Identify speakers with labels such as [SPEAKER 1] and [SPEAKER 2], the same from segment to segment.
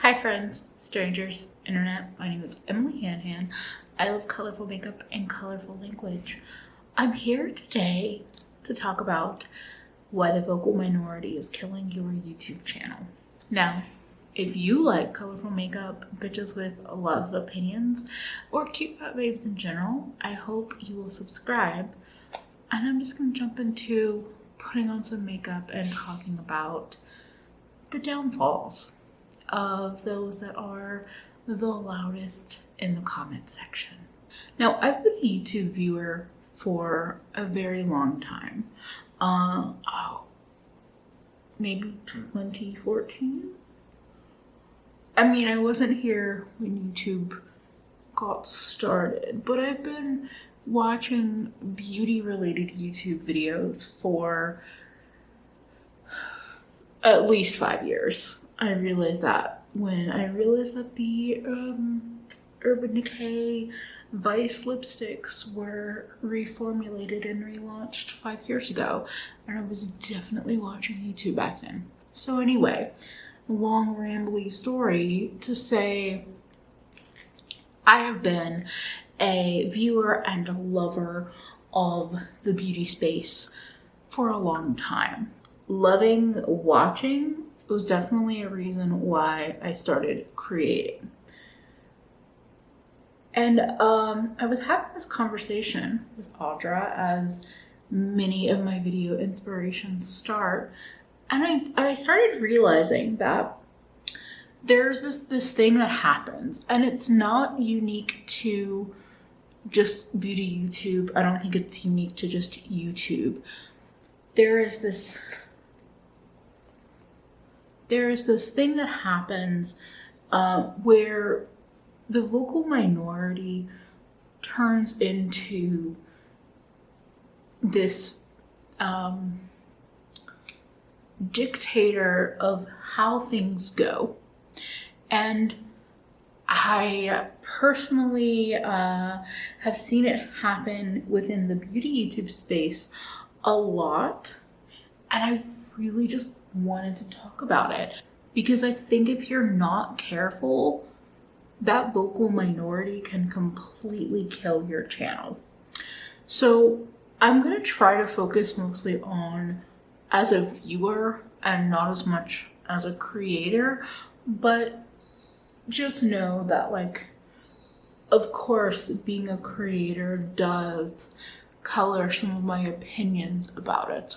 [SPEAKER 1] Hi friends, strangers, internet. My name is EmilyHanhan. I love colorful makeup and colorful language. I'm here today to talk about why the vocal minority is killing your YouTube channel. Now, if you like colorful makeup, bitches with lots of opinions, or cute fat babes in general, I hope you will subscribe. And I'm just gonna jump into putting on some makeup and talking about the downfalls of those that are the loudest in the comment section. Now, I've been a YouTube viewer for a very long time. Maybe 2014? I mean, I wasn't here when YouTube got started, but I've been watching beauty-related YouTube videos for at least 5 years. I realized that when I realized that the Urban Decay Vice lipsticks were reformulated and relaunched 5 years ago, and I was definitely watching YouTube back then. So anyway, long rambly story to say I have been a viewer and a lover of the beauty space for a long time. Loving watching was definitely a reason why I started creating. And I was having this conversation with Audra, as many of my video inspirations start, and I started realizing that there's this thing that happens, and it's not unique to just beauty YouTube. I don't think it's unique to just YouTube. There is this thing that happens where the vocal minority turns into this dictator of how things go. And I personally have seen it happen within the beauty YouTube space a lot, and I really just wanted to talk about it because I think if you're not careful, that vocal minority can completely kill your channel. So I'm gonna try to focus mostly on as a viewer and not as much as a creator, but just know that, like, of course, being a creator does color some of my opinions about it.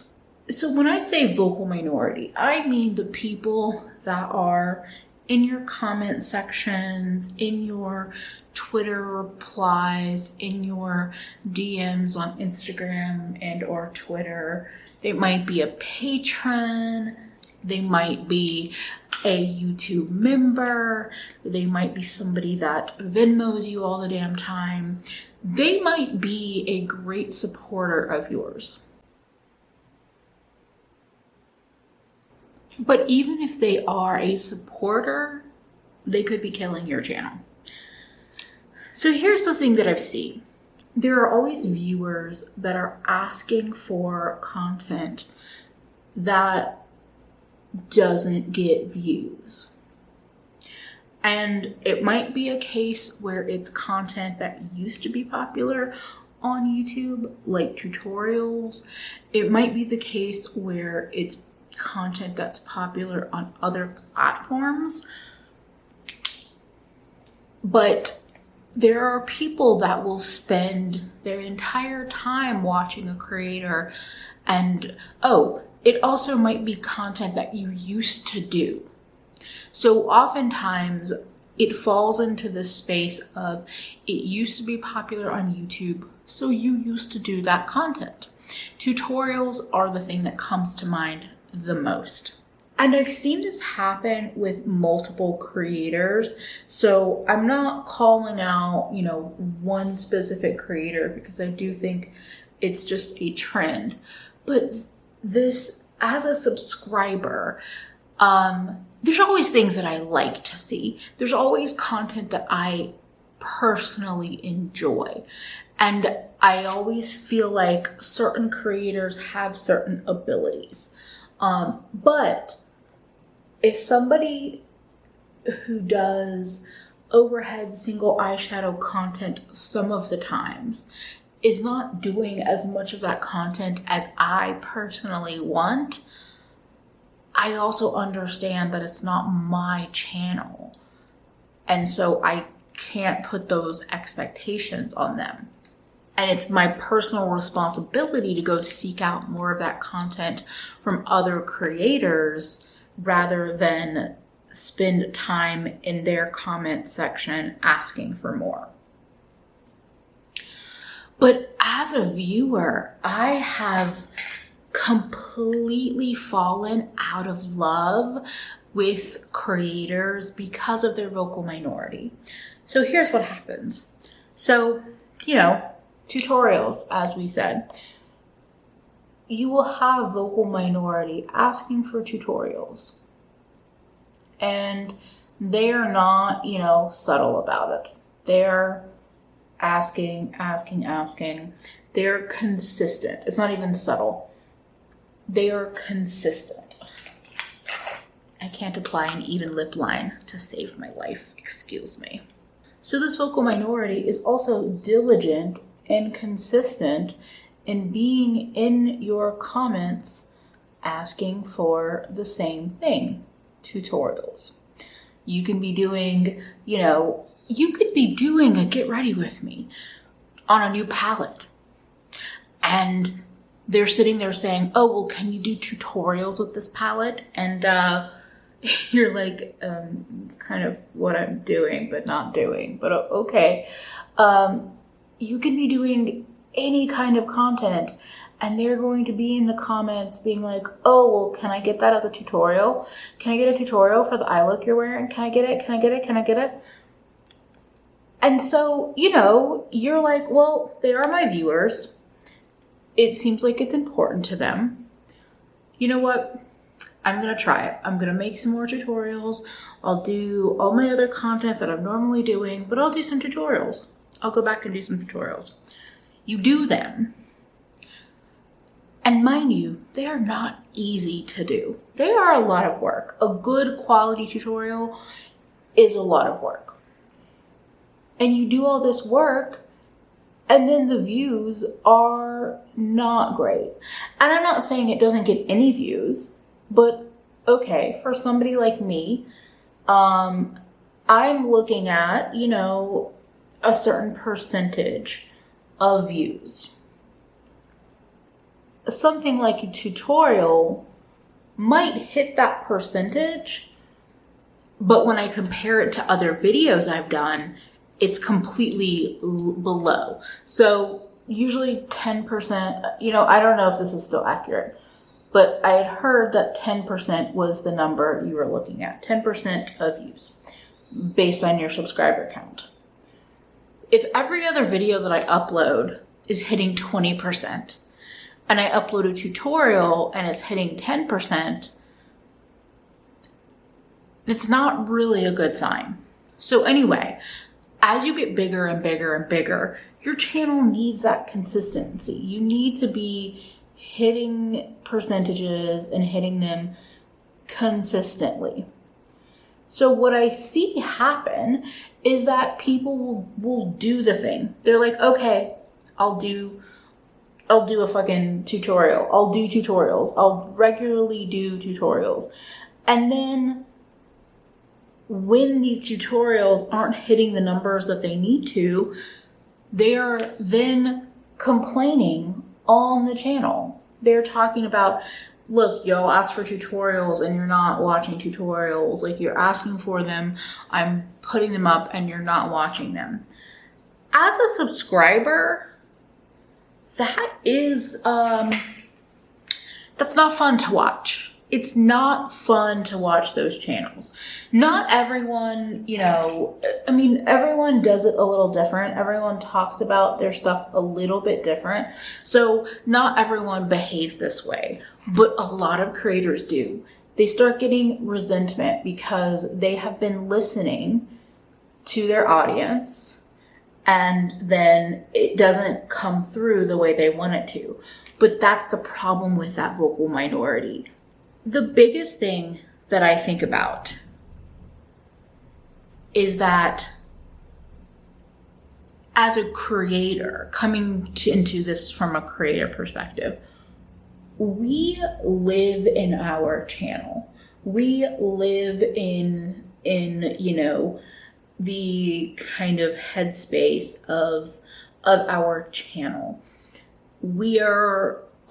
[SPEAKER 1] So when I say vocal minority, I mean the people that are in your comment sections, in your Twitter replies, in your DMs on Instagram and or Twitter. They might be a patron, they might be a YouTube member, they might be somebody that Venmos you all the damn time. They might be a great supporter of yours. But even if they are a supporter, they could be killing your channel. So here's the thing that I've seen. There are always viewers that are asking for content that doesn't get views. And it might be a case where it's content that used to be popular on YouTube, like tutorials. It might be the case where it's content that's popular on other platforms. But there are people that will spend their entire time watching a creator, and it also might be content that you used to do. So oftentimes it falls into this space of it used to be popular on YouTube, so you used to do that content. Tutorials are the thing that comes to mind the most. And I've seen this happen with multiple creators. So I'm not calling out, one specific creator because I do think it's just a trend. But this, as a subscriber, there's always things that I like to see. There's always content that I personally enjoy. And I always feel like certain creators have certain abilities. But if somebody who does overhead single eyeshadow content some of the times is not doing as much of that content as I personally want, I also understand that it's not my channel. And so I can't put those expectations on them. And it's my personal responsibility to go seek out more of that content from other creators rather than spend time in their comment section asking for more. But as a viewer, I have completely fallen out of love with creators because of their vocal minority. So here's what happens. So, tutorials, as we said, you will have vocal minority asking for tutorials. And they're not, subtle about it. They're asking. They're consistent. It's not even subtle. They are consistent. I can't apply an even lip line to save my life. Excuse me. So this vocal minority is also diligent and consistent in being in your comments asking for the same thing, tutorials. You can be doing, you could be doing a get ready with me on a new palette. And they're sitting there saying, oh, well, can you do tutorials with this palette? And you're like, it's kind of what I'm doing, but not doing, but okay. You could be doing any kind of content and they're going to be in the comments being like, oh, well, can I get that as a tutorial? Can I get a tutorial for the eye look you're wearing? Can I get it? Can I get it? Can I get it? And so, you're like, well, they are my viewers. It seems like it's important to them. You know what? I'm going to try it. I'm going to make some more tutorials. I'll do all my other content that I'm normally doing, but I'll do some tutorials. I'll go back and do some tutorials. You do them. And mind you, they are not easy to do. They are a lot of work. A good quality tutorial is a lot of work. And you do all this work, and then the views are not great. And I'm not saying it doesn't get any views, but okay, for somebody like me, I'm looking at, a certain percentage of views. Something like a tutorial might hit that percentage, but when I compare it to other videos I've done, it's completely below. So usually 10%, I don't know if this is still accurate, but I had heard that 10% was the number you were looking at, 10% of views based on your subscriber count. If every other video that I upload is hitting 20%, and I upload a tutorial and it's hitting 10%, it's not really a good sign. So anyway, as you get bigger and bigger and bigger, your channel needs that consistency. You need to be hitting percentages and hitting them consistently. So what I see happen is that people will do the thing. They're like, okay, I'll do a fucking tutorial. I'll do tutorials. I'll regularly do tutorials. And then when these tutorials aren't hitting the numbers that they need to, they are then complaining on the channel. They're talking about, look, y'all ask for tutorials and you're not watching tutorials. Like, you're asking for them, I'm putting them up and you're not watching them. As a subscriber, that is, that's not fun to watch. It's not fun to watch those channels. Not everyone, everyone does it a little different. Everyone talks about their stuff a little bit different. So not everyone behaves this way, but a lot of creators do. They start getting resentment because they have been listening to their audience and then it doesn't come through the way they want it to. But that's the problem with that vocal minority. The biggest thing that I think about is that as a creator, into this from a creator perspective, we live in our channel. We live in the kind of headspace of our channel.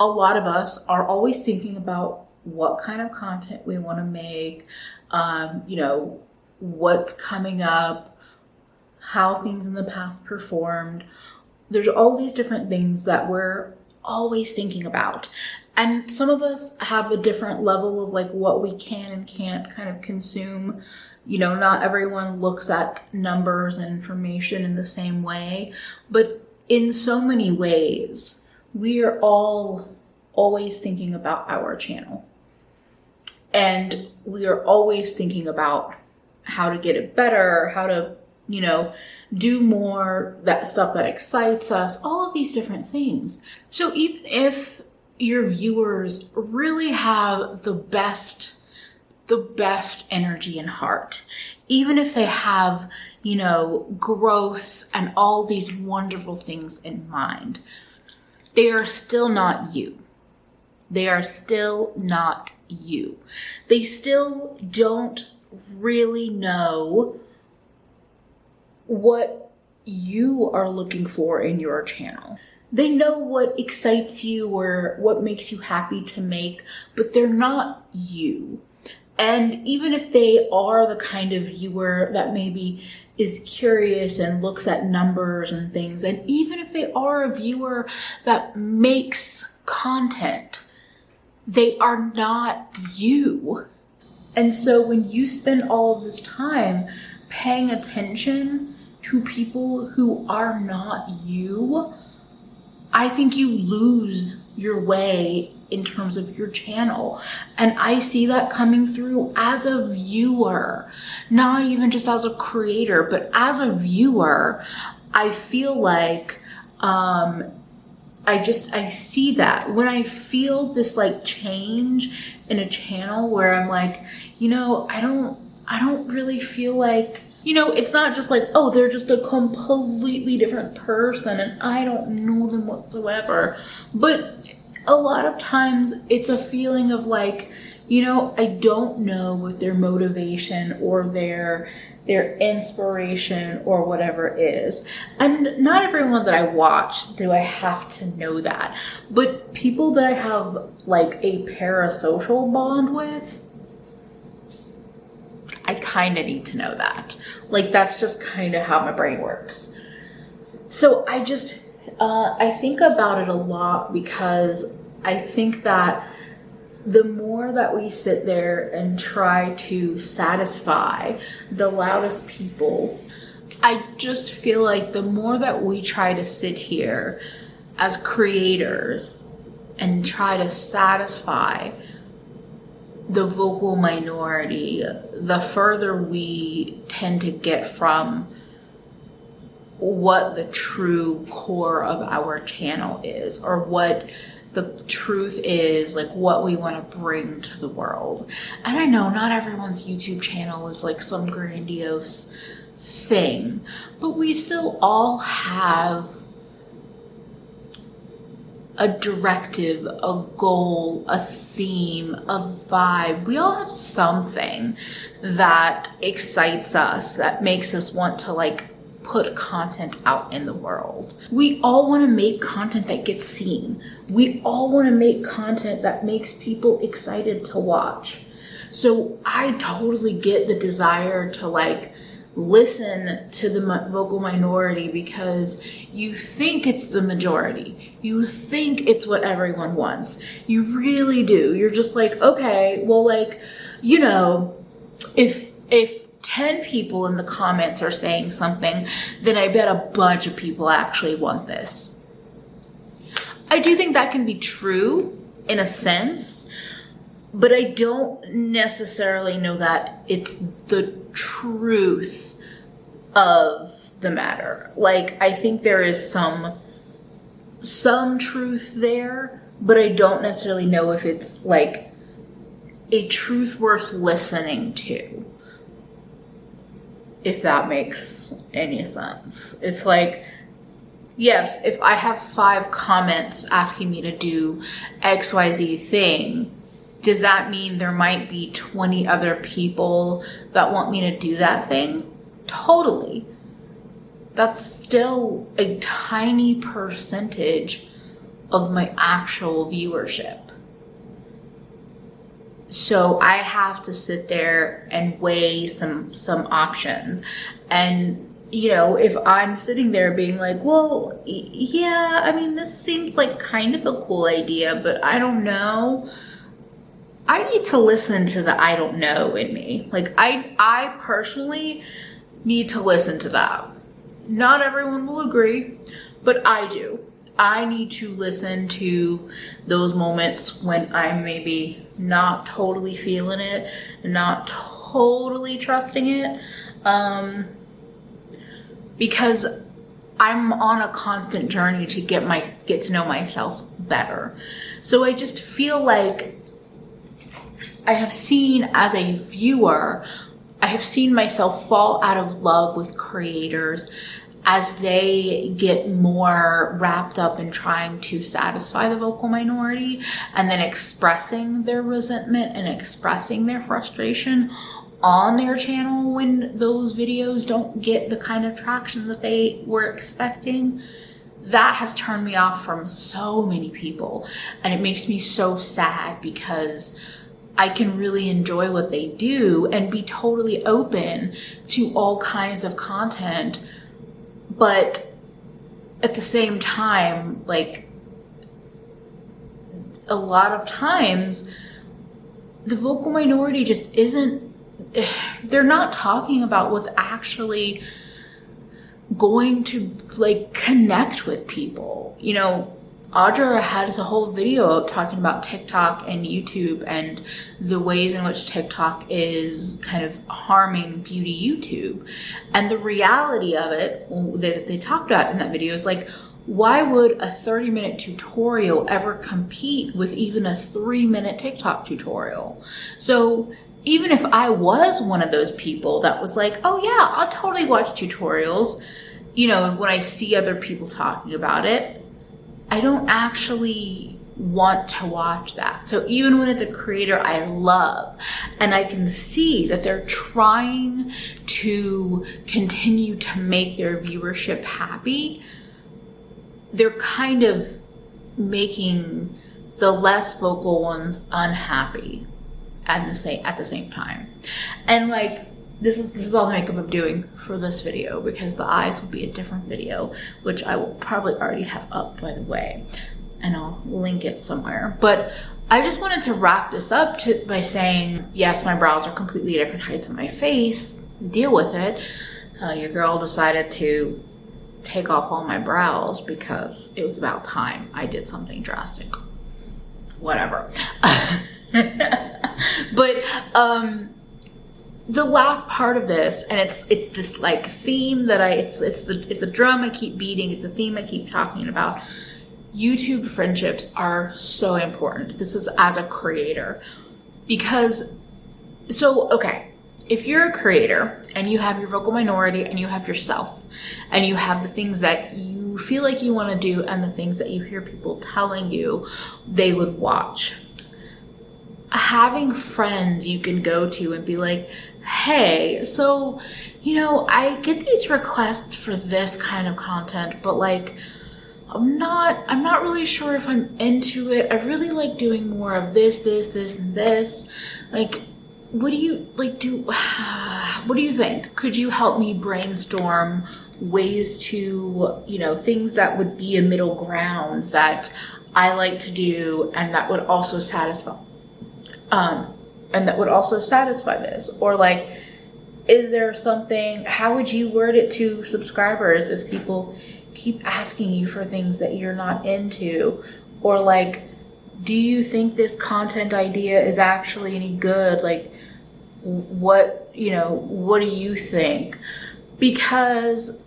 [SPEAKER 1] A lot of us are always thinking about what kind of content we want to make, what's coming up, how things in the past performed. There's all these different things that we're always thinking about. And some of us have a different level of like what we can and can't kind of consume. Not everyone looks at numbers and information in the same way, but in so many ways, we are all always thinking about our channel. And we are always thinking about how to get it better, how to, do more, that stuff that excites us, all of these different things. So even if your viewers really have the best energy and heart, even if they have, growth and all these wonderful things in mind, they are still not you. They are still not you. They still don't really know what you are looking for in your channel. They know what excites you or what makes you happy to make, but they're not you. And even if they are the kind of viewer that maybe is curious and looks at numbers and things, and even if they are a viewer that makes content, they are not you. And so when you spend all of this time paying attention to people who are not you, I think you lose your way in terms of your channel. And I see that coming through as a viewer, not even just as a creator, but as a viewer. I feel like I see that when I feel this like change in a channel where I'm like, I don't really feel like, it's not just like, oh, they're just a completely different person and I don't know them whatsoever. But a lot of times it's a feeling of like, I don't know what their motivation or their inspiration or whatever is. And not everyone that I watch do I have to know that. But people that I have like a parasocial bond with, I kind of need to know that. Like, that's just kind of how my brain works. So I think about it a lot because I think that the more that we sit there and try to satisfy the loudest people, I just feel like the more that we try to sit here as creators and try to satisfy the vocal minority, the further we tend to get from what the true core of our channel is, or what the truth is, like what we want to bring to the world. And I know not everyone's YouTube channel is like some grandiose thing, but we still all have a directive, a goal, a theme, a vibe. We all have something that excites us, that makes us want to like put content out in the world. We all want to make content that gets seen. We all want to make content that makes people excited to watch. So I totally get the desire to like listen to the vocal minority because you think it's the majority. You think it's what everyone wants. You really do. You're just like, okay, well, like, if 10 people in the comments are saying something, then I bet a bunch of people actually want this. I do think that can be true in a sense, but I don't necessarily know that it's the truth of the matter. Like, I think there is some truth there, but I don't necessarily know if it's like a truth worth listening to. if that makes any sense. It's like, yes, if I have 5 comments asking me to do XYZ thing, does that mean there might be 20 other people that want me to do that thing? Totally. That's still a tiny percentage of my actual viewership. So I have to sit there and weigh some options. And, you know, if I'm sitting there being like, well, yeah, I mean, this seems like kind of a cool idea, but I don't know. I need to listen to the I don't know in me. Like, I personally need to listen to that. Not everyone will agree, but I do. I need to listen to those moments when I'm maybe not totally feeling it, not totally trusting it, because I'm on a constant journey to get to know myself better. So I just feel like I have seen, as a viewer, I have seen myself fall out of love with creators as they get more wrapped up in trying to satisfy the vocal minority and then expressing their resentment and expressing their frustration on their channel when those videos don't get the kind of traction that they were expecting. That has turned me off from so many people, and it makes me so sad because I can really enjoy what they do and be totally open to all kinds of content. But at the same time, like, a lot of times the vocal minority just isn't, they're not talking about what's actually going to, like, connect with people. You know, Audra has a whole video talking about TikTok and YouTube and the ways in which TikTok is kind of harming beauty YouTube. And the reality of it that they talked about in that video is like, why would a 30-minute tutorial ever compete with even a 3-minute TikTok tutorial? So even if I was one of those people that was like, oh yeah, I'll totally watch tutorials, you know, when I see other people talking about it, I don't actually want to watch that. So even when it's a creator I love and I can see that they're trying to continue to make their viewership happy, they're kind of making the less vocal ones unhappy at the same time. And like, this is all the makeup I'm doing for this video because the eyes will be a different video, which I will probably already have up, by the way, and I'll link it somewhere. But I just wanted to wrap this up by saying, yes, my brows are completely different heights on my face. Deal with it. Your girl decided to take off all my brows because it was about time I did something drastic. Whatever. But the last part of this, and it's this like theme that it's a drum I keep beating, it's a theme I keep talking about. YouTube friendships are so important. This is as a creator, because okay, if you're a creator and you have your vocal minority and you have yourself and you have the things that you feel like you want to do and the things that you hear people telling you they would watch, having friends you can go to and be like, hey, so, you know, I get these requests for this kind of content, but like, I'm not really sure if I'm into it. I really like doing more of this, and this. Like, what do you what do you think? Could you help me brainstorm ways to, you know, things that would be a middle ground that I like to do and that would also satisfy this? Or like, is there something, how would you word it to subscribers if people keep asking you for things that you're not into? Or like, do you think this content idea is actually any good? Like, what do you think? Because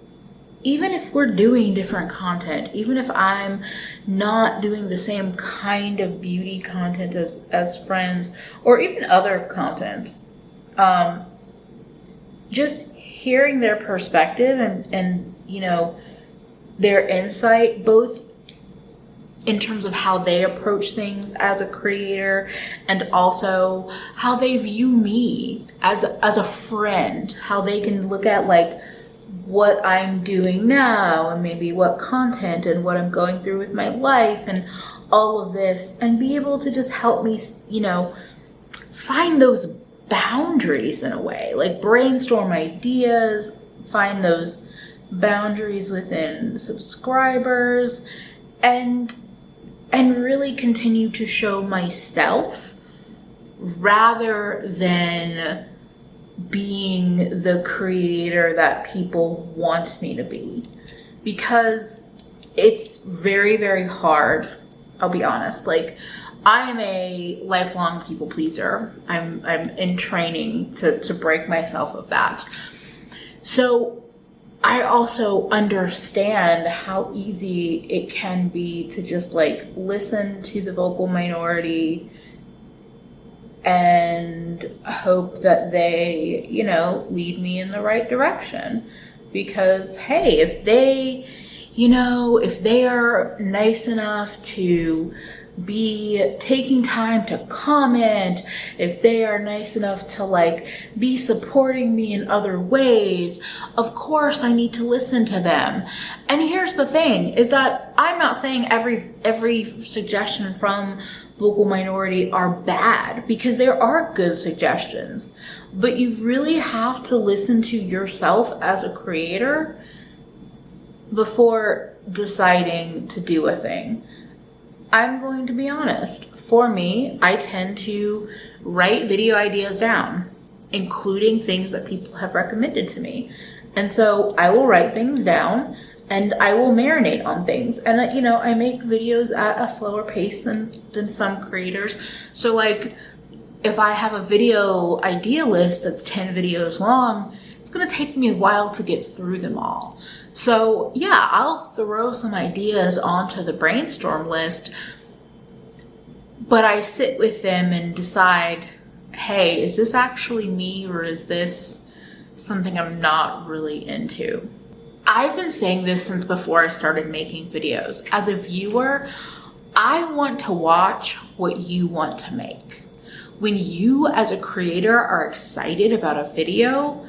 [SPEAKER 1] even if we're doing different content, even if I'm not doing the same kind of beauty content as friends or even other content, just hearing their perspective and you know, their insight, both in terms of how they approach things as a creator and also how they view me as a friend, how they can look at like what I'm doing now and maybe what content and what I'm going through with my life and all of this, and be able to just help me, you know, find those boundaries in a way, like brainstorm ideas, find those boundaries within subscribers, and really continue to show myself rather than being the creator that people want me to be. Because it's very, very hard, I'll be honest. Like, I am a lifelong people pleaser. I'm in training to break myself of that. So I also understand how easy it can be to just like listen to the vocal minority and hope that they, you know, lead me in the right direction. Because, hey, if they, you know, if they are nice enough to be taking time to comment, if they are nice enough to like be supporting me in other ways, of course I need to listen to them. And here's the thing, is that I'm not saying every suggestion from vocal minority are bad, because there are good suggestions, but you really have to listen to yourself as a creator before deciding to do a thing. I'm going to be honest. For me, I tend to write video ideas down, including things that people have recommended to me. And so I will write things down and I will marinate on things. And, you know, I make videos at a slower pace than some creators. So like, if I have a video idea list that's 10 videos long, it's going to take me a while to get through them all. So yeah, I'll throw some ideas onto the brainstorm list, but I sit with them and decide, hey, is this actually me, or is this something I'm not really into? I've been saying this since before I started making videos. As a viewer, I want to watch what you want to make. When you as a creator are excited about a video,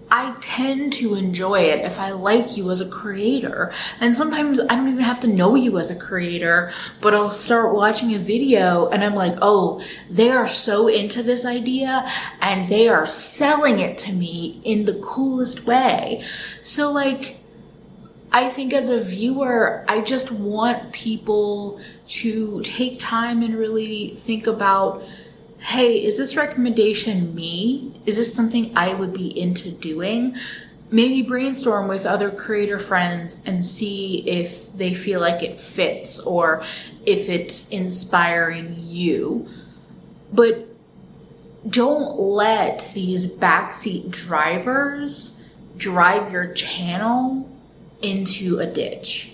[SPEAKER 1] I tend to enjoy it if I like you as a creator. And sometimes I don't even have to know you as a creator, but I'll start watching a video and I'm like, oh, they are so into this idea and they are selling it to me in the coolest way. So like, I think as a viewer, I just want people to take time and really think about, hey, is this recommendation me? Is this something I would be into doing? Maybe brainstorm with other creator friends and see if they feel like it fits or if it's inspiring you. But don't let these backseat drivers drive your channel into a ditch.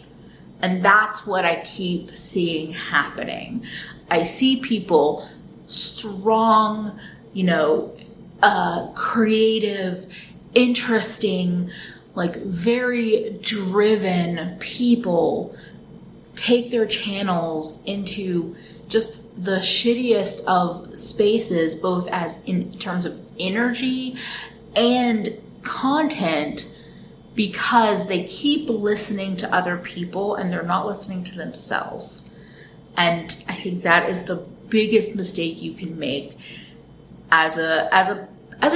[SPEAKER 1] And that's what I keep seeing happening. I see people, strong, you know, creative, interesting, like very driven people take their channels into just the shittiest of spaces, both as in terms of energy and content, because they keep listening to other people and they're not listening to themselves. And I think that is the biggest mistake you can make as a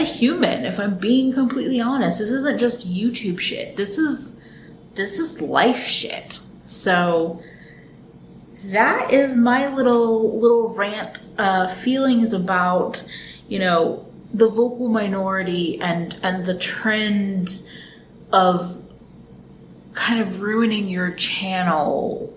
[SPEAKER 1] human. If I'm being completely honest, this isn't just YouTube shit. This is life shit. So that is my little rant, feelings about, you know, the vocal minority and the trend of kind of ruining your channel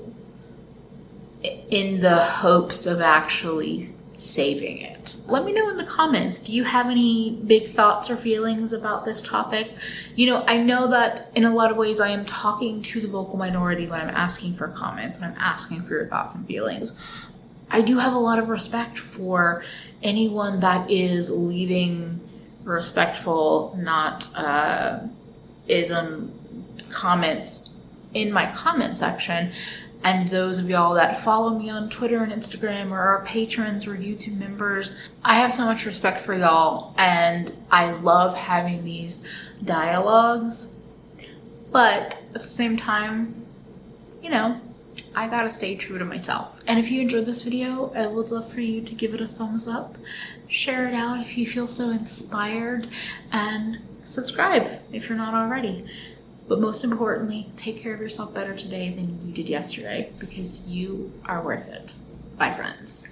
[SPEAKER 1] in the hopes of actually saving it. Let me know in the comments, do you have any big thoughts or feelings about this topic? You know, I know that in a lot of ways I am talking to the vocal minority when I'm asking for comments and I'm asking for your thoughts and feelings. I do have a lot of respect for anyone that is leaving respectful, not ism comments in my comment section. And those of y'all that follow me on Twitter and Instagram or are patrons or YouTube members, I have so much respect for y'all, and I love having these dialogues. But at the same time, you know, I gotta stay true to myself. And if you enjoyed this video, I would love for you to give it a thumbs up, share it out if you feel so inspired, and subscribe if you're not already. But most importantly, take care of yourself better today than you did yesterday, because you are worth it. Bye, friends.